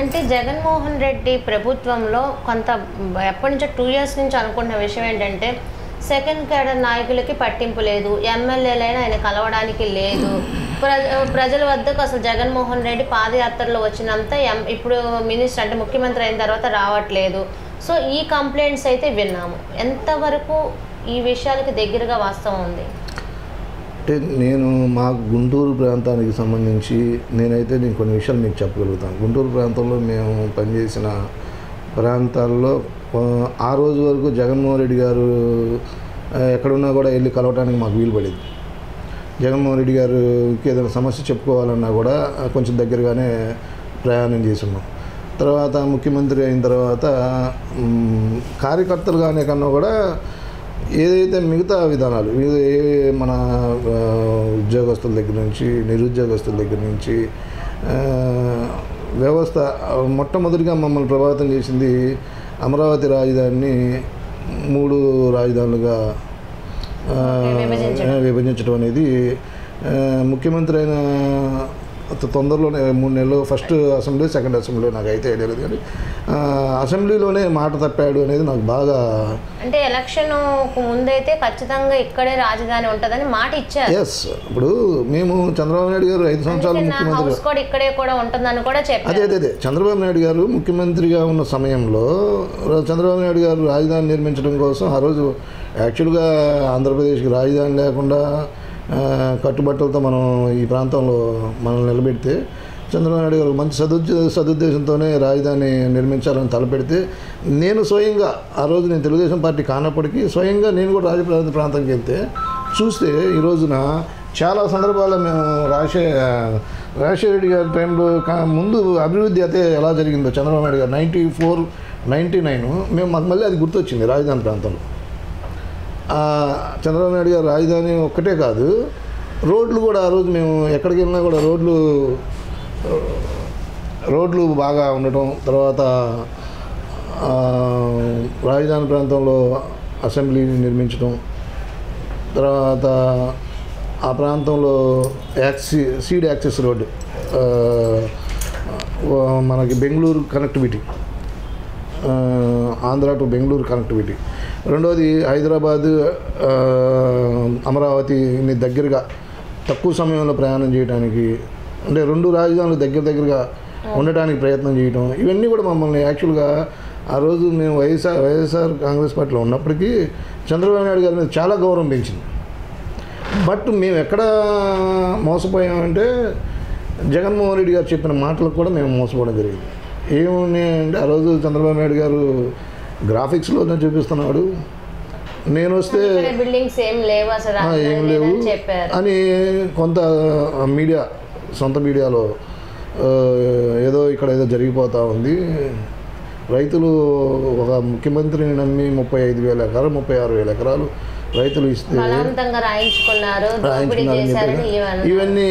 అంటే జగన్మోహన్ రెడ్డి ప్రభుత్వంలో కొంత ఎప్పటి నుంచో 2 years నుంచి అనుకుంటున్న విషయం ఏంటంటే సెకండ్ క్యాడర్ నాయకులకి పట్టింపు లేదు, ఎమ్మెల్యేలైనా ఆయన కలవడానికి లేదు, ప్రజల వద్దకు అసలు జగన్మోహన్ రెడ్డి పాదయాత్రలో వచ్చినంత ఇప్పుడు మినిస్టర్ అంటే ముఖ్యమంత్రి అయిన తర్వాత రావట్లేదు. సో ఈ కంప్లైంట్స్ అయితే విన్నాము. ఎంతవరకు ఈ విషయాలకి దగ్గరగా వాస్తవం ఉంది? అంటే నేను మా గుంటూరు ప్రాంతానికి సంబంధించి నేను కొన్ని విషయాలు మీకు చెప్పగలుగుతాను. గుంటూరు ప్రాంతంలో మేము పనిచేసిన ప్రాంతాల్లో ఆ రోజు వరకు జగన్మోహన్ రెడ్డి గారు ఎక్కడున్నా కూడా వెళ్ళి కలవటానికి మాకు వీలు పడేది. జగన్మోహన్ రెడ్డి గారికి ఏదైనా సమస్య చెప్పుకోవాలన్నా కూడా కొంచెం దగ్గరగానే ప్రయాణం చేస్తున్నాం. తర్వాత ముఖ్యమంత్రి అయిన తర్వాత కార్యకర్తలుగానే కన్నా కూడా ఏదైతే మిగతా విధానాలు మన ఉద్యోగస్తుల దగ్గర నుంచి నిరుద్యోగస్తుల దగ్గర నుంచి వ్యవస్థ మొట్టమొదటిగా మమ్మల్ని ప్రభావితం చేసింది అమరావతి రాజధానిని 3 రాజధానులుగా విభజించడం అనేది. ముఖ్యమంత్రి అయిన తొందరలోనే 3 నెలలు ఫస్ట్ అసెంబ్లీ సెకండ్ అసెంబ్లీ నాకు అయితే ఐడియా లేదు, కానీ అసెంబ్లీలోనే మాట తప్పాడు అనేది నాకు బాగా. అంటే ఎలక్షన్ ముందైతే ఖచ్చితంగా ఇక్కడే రాజధాని ఉంటుందని మాట ఇచ్చారు. ఎస్, ఇప్పుడు మేము చంద్రబాబు నాయుడు గారు 5 సంవత్సరాలు ముఖ్యమంత్రి ఇక్కడే కూడా ఉంటుందని కూడా చెప్పారు. అదే చంద్రబాబు నాయుడు గారు ముఖ్యమంత్రిగా ఉన్న సమయంలో చంద్రబాబు నాయుడు గారు రాజధాని నిర్మించడం కోసం ఆ రోజు యాక్చువల్గా ఆంధ్రప్రదేశ్కి రాజధాని లేకుండా కట్టుబట్టలతో మనం ఈ ప్రాంతంలో మనల్ని నిలబెడితే చంద్రబాబు నాయుడు గారు మంచి సదుద్దేశంతోనే రాజధాని నిర్మించాలని తలపెడితే నేను స్వయంగా ఆ రోజు నేను తెలుగుదేశం పార్టీ కానప్పటికీ స్వయంగా నేను కూడా రాజప్రాంత ప్రాంతానికి వెళ్తే చూస్తే ఈ రోజున చాలా సందర్భాల్లో మేము రాజశేఖర రెడ్డి గారి టైంలో ముందు అభివృద్ధి అయితే ఎలా జరిగిందో చంద్రబాబు నాయుడు గారు 94, 99 మేము మాకు మళ్ళీ అది గుర్తొచ్చింది. రాజధాని ప్రాంతంలో చంద్రబాబు నాయుడు గారు రాజధాని ఒక్కటే కాదు, రోడ్లు కూడా ఆ రోజు మేము ఎక్కడికి వెళ్ళినా కూడా రోడ్లు బాగా ఉండటం, తర్వాత రాజధాని ప్రాంతంలో అసెంబ్లీని నిర్మించడం, తర్వాత ఆ ప్రాంతంలో సీడ్ యాక్సెస్ రోడ్డు మనకి Bengaluru connectivity, Andhra to Bengaluru connectivity. రెండోది హైదరాబాద్ అమరావతిని దగ్గరగా తక్కువ సమయంలో ప్రయాణం చేయడానికి, అంటే 2 రాజధానులు దగ్గరగా ఉండటానికి ప్రయత్నం చేయడం, ఇవన్నీ కూడా మమ్మల్ని యాక్చువల్గా ఆ రోజు మేము వైఎస్ఆర్ కాంగ్రెస్ పార్టీలో ఉన్నప్పటికీ చంద్రబాబు నాయుడు గారి మీద చాలా గౌరవం పెంచింది. బట్ మేము ఎక్కడ మోసపోయామంటే జగన్మోహన్ రెడ్డి గారు చెప్పిన మాటలకు కూడా మేము మోసపోవడం జరిగింది. ఏమని అంటే ఆ రోజు చంద్రబాబు నాయుడు గారు గ్రాఫిక్స్లోనే చూపిస్తున్నాడు, నేను వస్తే ఏం లేవు అని కొంత సొంత మీడియాలో ఏదో ఇక్కడ ఏదో జరిగిపోతూ ఉంది. రైతులు ఒక ముఖ్యమంత్రిని నమ్మి 35,000 ఎకరాలు 36,000 ఎకరాలు రైతులు ఇస్తే ఇవన్నీ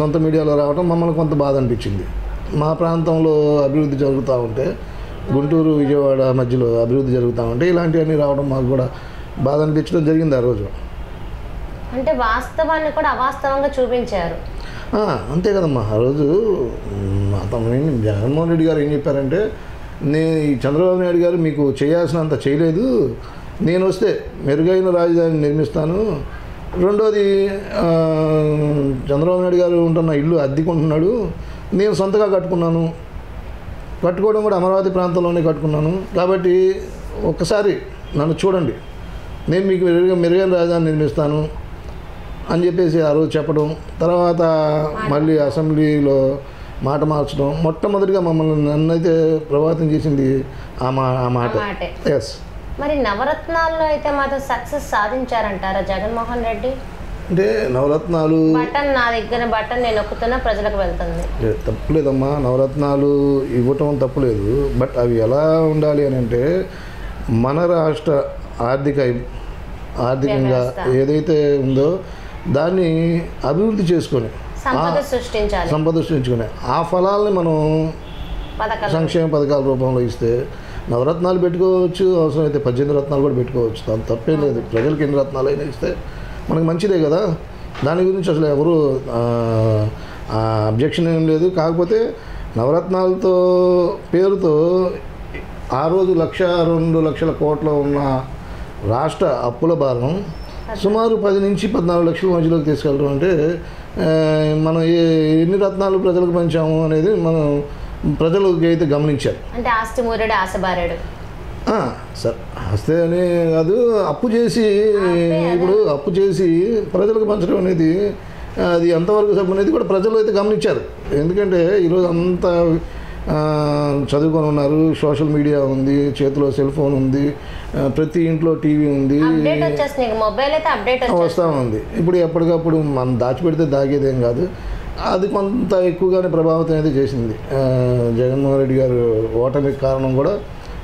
సొంత మీడియాలో రావడం మమ్మల్ని కొంత బాధ అనిపించింది. మా ప్రాంతంలో అభివృద్ధి జరుగుతూ ఉంటే, గుంటూరు విజయవాడ మధ్యలో అభివృద్ధి జరుగుతూ ఉంటే ఇలాంటివన్నీ రావడం మాకు కూడా బాధ అనిపించడం జరిగింది ఆ రోజు. అంటే వాస్తవాన్ని కూడా అవాస్తవంగా చూపించారు. అంతే కదమ్మా. ఆ రోజు జగన్మోహన్ రెడ్డి గారు ఏం చెప్పారంటే, ఈ చంద్రబాబు నాయుడు గారు మీకు చేయాల్సినంత చేయలేదు, నేను వస్తే మెరుగైన రాజధాని నిర్మిస్తాను. రెండోది చంద్రబాబు నాయుడు గారు ఉంటున్న ఇల్లు అద్దెకుంటున్నాడు, నేను సొంతగా కట్టుకోవడం కూడా అమరావతి ప్రాంతంలోనే కట్టుకున్నాను, కాబట్టి ఒక్కసారి నన్ను చూడండి, నేను మీకు మెరుగైన రాజధాని నిర్మిస్తాను అని చెప్పేసి ఆ రోజు చెప్పడం. తర్వాత మళ్ళీ అసెంబ్లీలో మాట మార్చడం. మొట్టమొదటిగా నన్నైతే ప్రభావితం చేసింది ఆ మాట. ఎస్. మరి నవరత్నాల్లో అయితే మాత్రం సక్సెస్ సాధించారంటారా జగన్మోహన్ రెడ్డి? అంటే నవరత్నాలు నా దగ్గర నేను నొక్కుతున్నా ప్రజలకు వెళ్తుంది, తప్పులేదమ్మా. నవరత్నాలు ఇవ్వటం తప్పులేదు, బట్ అవి ఎలా ఉండాలి అని అంటే మన రాష్ట్ర ఆర్థికంగా ఏదైతే ఉందో దాన్ని అభివృద్ధి చేసుకొని సంపద సృష్టించుకొని ఆ ఫలాల్ని మనం సంక్షేమ పథకాల రూపంలో ఇస్తే నవరత్నాలు పెట్టుకోవచ్చు, అవసరమైతే 18 రత్నాలు కూడా పెట్టుకోవచ్చు, దాని తప్పేం లేదు. ప్రజలకు ఎన్ని రత్నాలు అయినా ఇస్తే మనకు మంచిదే కదా, దాని గురించి అసలు ఎవరు అబ్జెక్షన్ ఏం లేదు. కాకపోతే నవరత్నాలతో పేరుతో ఆ రోజు 1-2 లక్షల కోట్లు ఉన్న రాష్ట్ర అప్పుల భారం సుమారు 10 నుంచి 14 లక్షల మధ్యలోకి తీసుకెళ్ళడం అంటే మనం ఎన్ని రత్నాలు ప్రజలకు పంచాము అనేది మనం ప్రజలకు అయితే గమనించారు. అంటే ఆస్తి మూరుడు ఆశబారాడు సార్, ఆస్తే అని కాదు, అప్పు చేసి ఇప్పుడు అప్పు చేసి ప్రజలకు పంచడం అనేది అది ఎంతవరకు సభ్యం అనేది కూడా ప్రజలు అయితే గమనించారు. ఎందుకంటే ఈరోజు అంతా చదువుకొని ఉన్నారు, సోషల్ మీడియా ఉంది, చేతిలో సెల్ ఫోన్ ఉంది, ప్రతి ఇంట్లో టీవీ ఉంది, వస్తూ ఉంది. ఇప్పుడు ఎప్పటికప్పుడు మనం దాచిపెడితే దాగేదేం కాదు. అది కొంత ఎక్కువగానే ప్రభావితం అయితే చేసింది. జగన్మోహన్ రెడ్డి గారు ఓటమికి కారణం కూడా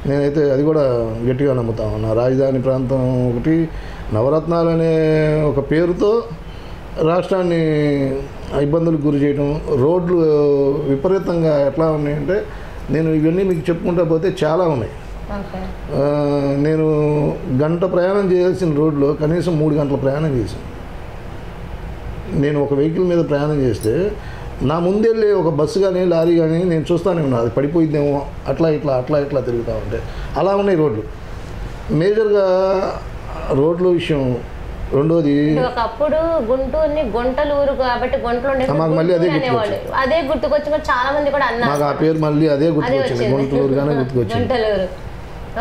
నేనైతే అది కూడా గట్టిగా నమ్ముతా ఉన్నా. రాజధాని ప్రాంతం ఒకటి, నవరత్నాలు అనే ఒక పేరుతో రాష్ట్రాన్ని ఇబ్బందులకు గురి చేయడం, రోడ్లు విపరీతంగా ఎట్లా ఉన్నాయంటే నేను ఇవన్నీ మీకు చెప్పుకుంటా పోతే చాలా ఉన్నాయి. నేను గంట ప్రయాణం చేయాల్సిన రోడ్లో కనీసం 3 గంటల ప్రయాణం చేశాను. నేను ఒక వెహికల్ మీద ప్రయాణం చేస్తే నా ముందెళ్ళి ఒక బస్సు కానీ లారీ కానీ నేను చూస్తానే ఉన్నా, అది పడిపోయిద్దేమో, అట్లా ఇట్లా తిరుగుతూ ఉంటే అలా ఉన్నాయి రోడ్లు. మేజర్గా రోడ్ల విషయం. రెండోది, ఒకప్పుడు గుంటూరుని గుంటలూరు కాబట్టి మాకు మళ్ళీ అదే గుర్తుకొచ్చి చాలా మంది కూడా అన్నారు, మాకు ఆ పేరు మళ్ళీ అదే గుర్తుకొచ్చింది, గుంటూరు గానే గుర్తుకొచ్చింది, గుంటలూరు.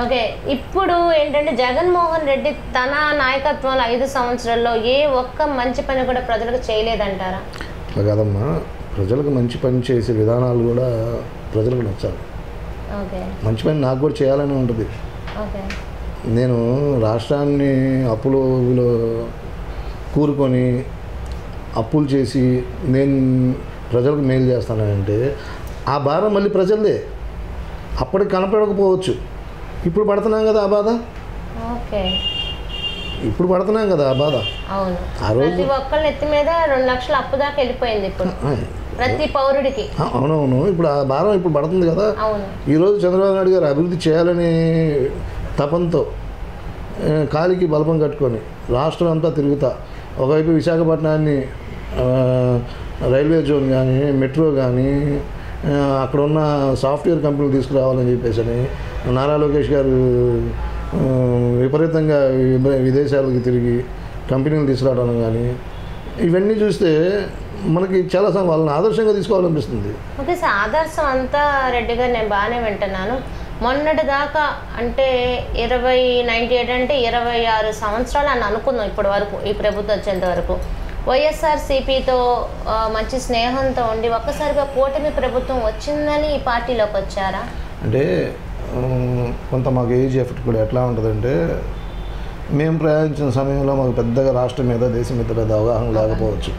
ఓకే, ఇప్పుడు ఏంటంటే జగన్మోహన్ రెడ్డి తన నాయకత్వంలో 5 సంవత్సరాల్లో ఏ ఒక్క మంచి పని కూడా ప్రజలకు చేయలేదంటారా? అట్లా కాదమ్మా, ప్రజలకు మంచి పని చేసే విధానాలు కూడా ప్రజలకు నచ్చాలి. మంచి పని నాకు కూడా చేయాలని ఉంటుంది. నేను రాష్ట్రాన్ని అప్పులో కూరుకొని అప్పులు చేసి నేను ప్రజలకు మేలు చేస్తానంటే ఆ భారం మళ్ళీ ప్రజలదే. అప్పటికి కనపడకపోవచ్చు, ఇప్పుడు పడుతున్నాం కదా ఆ బాధ. ఇప్పుడు పడుతున్నాం కదా ఆ బాధ. ఆ రోజు ఒక్కళ్ళ ఎత్తి మీద 2 లక్షల అప్పు దాకా వెళ్ళిపోయింది ఇప్పుడు ప్రతి పౌరుడికి. అవునవును, ఇప్పుడు ఆ భారం ఇప్పుడు పడుతుంది కదా. ఈరోజు చంద్రబాబు నాయుడు గారు అభివృద్ధి చేయాలని తపంతో కాలికి బలపం కట్టుకొని రాష్ట్రం అంతా తిరుగుతా, ఒకవైపు విశాఖపట్నాన్ని రైల్వే జోన్ కానీ, మెట్రో కానీ, అక్కడ ఉన్న సాఫ్ట్వేర్ కంపెనీలు తీసుకురావాలని చెప్పేసి అని నారా లోకేష్ గారు విపరీతంగా విదేశాలకు తిరిగి కంపెనీలు తీసుకురావడం కానీ, ఇవన్నీ చూస్తే మనకి చాలా వాళ్ళని ఆదర్శంగా తీసుకోవాలనిపిస్తుంది. ఓకే సార్, ఆదర్శం అంతా రెడ్డి గారు నేను బాగానే వింటున్నాను. మొన్నటి దాకా అంటే 98 అంటే 26 సంవత్సరాలు అని అనుకుందాం ఇప్పటి వరకు, ఈ ప్రభుత్వం వచ్చేంత వరకు వైఎస్ఆర్సీపీతో మంచి స్నేహంతో ఉండి ఒక్కసారిగా కూటమి ప్రభుత్వం వచ్చిందని ఈ పార్టీలోకి వచ్చారా? అంటే కొంత మాకు ఏజ్ ఎఫెక్ట్ కూడా ఎట్లా ఉంటుందంటే, మేము ప్రయాణించిన సమయంలో మాకు పెద్దగా రాష్ట్రం మీద, దేశం మీద పెద్ద అవగాహన లేకపోవచ్చు.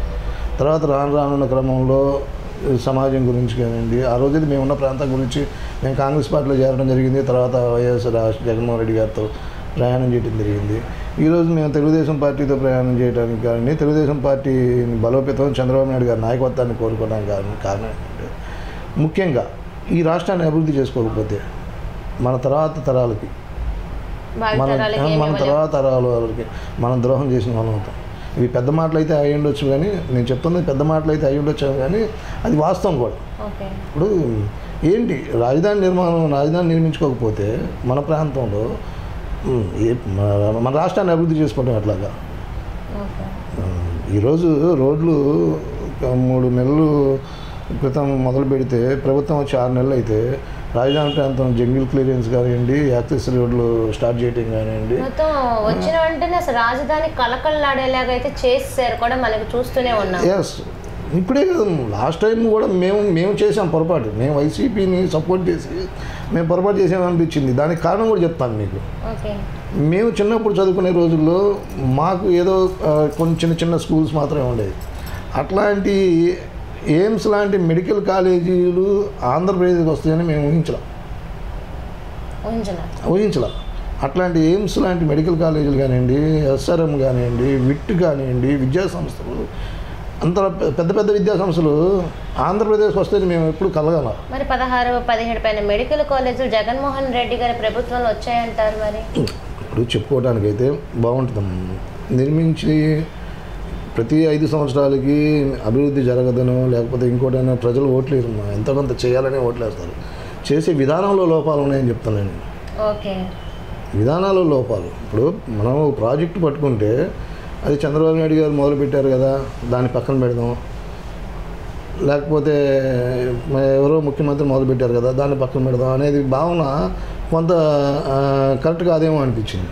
తర్వాత రానున్న క్రమంలో సమాజం గురించి కానివ్వండి, ఆ రోజు మేమున్న ప్రాంతం గురించి మేము కాంగ్రెస్ పార్టీలో చేరడం జరిగింది. తర్వాత వైఎస్ జగన్మోహన్ రెడ్డి గారితో ప్రయాణం చేయడం జరిగింది. ఈరోజు మేము తెలుగుదేశం పార్టీతో ప్రయాణం చేయడానికి కానీ, తెలుగుదేశం పార్టీని బలోపేతం చంద్రబాబు నాయుడు గారి నాయకత్వాన్ని కోరుకోవడానికి కారణం ఏంటంటే, ముఖ్యంగా ఈ రాష్ట్రాన్ని అభివృద్ధి చేసుకోకపోతే మన తర్వాత తరాలకి మనం ద్రోహం చేసిన వాళ్ళం అవుతాం. ఇవి పెద్ద మాటలు అయితే అయ్యి ఉండొచ్చు, కానీ నేను చెప్తున్నది పెద్ద మాటలు అయితే అయ్యి ఉండొచ్చు, కానీ అది వాస్తవం కూడా. ఇప్పుడు ఏంటి రాజధాని నిర్మించుకోకపోతే మన ప్రాంతంలో మన రాష్ట్రాన్ని అభివృద్ధి చేసుకోవడం ఎట్లాగా? ఈరోజు రోడ్లు 3 నెలలు క్రితం మొదలు పెడితే ప్రభుత్వం వచ్చి 6 నెలలు అయితే రాజధాని ప్రాంతం జంగిల్ క్లియరెన్స్ కానివ్వండి, యాక్సెస్ రోడ్లు స్టార్ట్ చేయడం కానివ్వండి, వచ్చిన వెంటనే అసలు రాజధాని కలకల్లాడేలాగా అయితే చేశారు కూడా మనకి చూస్తూనే ఉన్నాం. ఎస్, ఇప్పుడే కదా, లాస్ట్ టైం కూడా మేము చేసాం పొరపాటు. మేము వైసీపీని సపోర్ట్ చేసి మేము పొరపాటు చేసామనిపించింది. దానికి కారణం కూడా చెప్తాను మీకు. మేము చిన్నప్పుడు చదువుకునే రోజుల్లో మాకు ఏదో కొన్ని చిన్న స్కూల్స్ మాత్రమే ఉండేది. అట్లాంటి ఎయిమ్స్ లాంటి మెడికల్ కాలేజీలు ఆంధ్రప్రదేశ్కి వస్తాయని మేము ఊహించలా. అట్లాంటి ఎయిమ్స్ లాంటి మెడికల్ కాలేజీలు కానివ్వండి, ఎస్ఆర్ఎం కానివ్వండి, విట్ కానివ్వండి, విద్యా సంస్థలు, అంత పెద్ద విద్యా సంస్థలు ఆంధ్రప్రదేశ్కి వస్తాయని మేము ఎప్పుడు కలగల. మరి 16-17 పైన మెడికల్ కాలేజీలు జగన్మోహన్ రెడ్డి గారి ప్రభుత్వంలో వచ్చాయంటారు. మరి ఇప్పుడు చెప్పుకోవడానికైతే బాగుంటుంది. నిర్మించి ప్రతి 5 సంవత్సరాలకి అభివృద్ధి జరగదనో లేకపోతే ఇంకోటైనా ప్రజలు ఓట్లేరు, ఎంతో కొంత చేయాలనే ఓట్లేస్తారు. చేసే విధానంలో లోపాలు ఉన్నాయని చెప్తాను నేను. ఓకే, విధానాలు లోపాలు. ఇప్పుడు మనం ప్రాజెక్టు పట్టుకుంటే అది చంద్రబాబు నాయుడు గారు మొదలుపెట్టారు కదా, దాన్ని పక్కన పెడదాం. లేకపోతే ఎవరో ముఖ్యమంత్రి మొదలుపెట్టారు కదా, దాన్ని పక్కన పెడదాం అనేది భావన కొంత కరెక్ట్ కాదేమో అనిపించింది.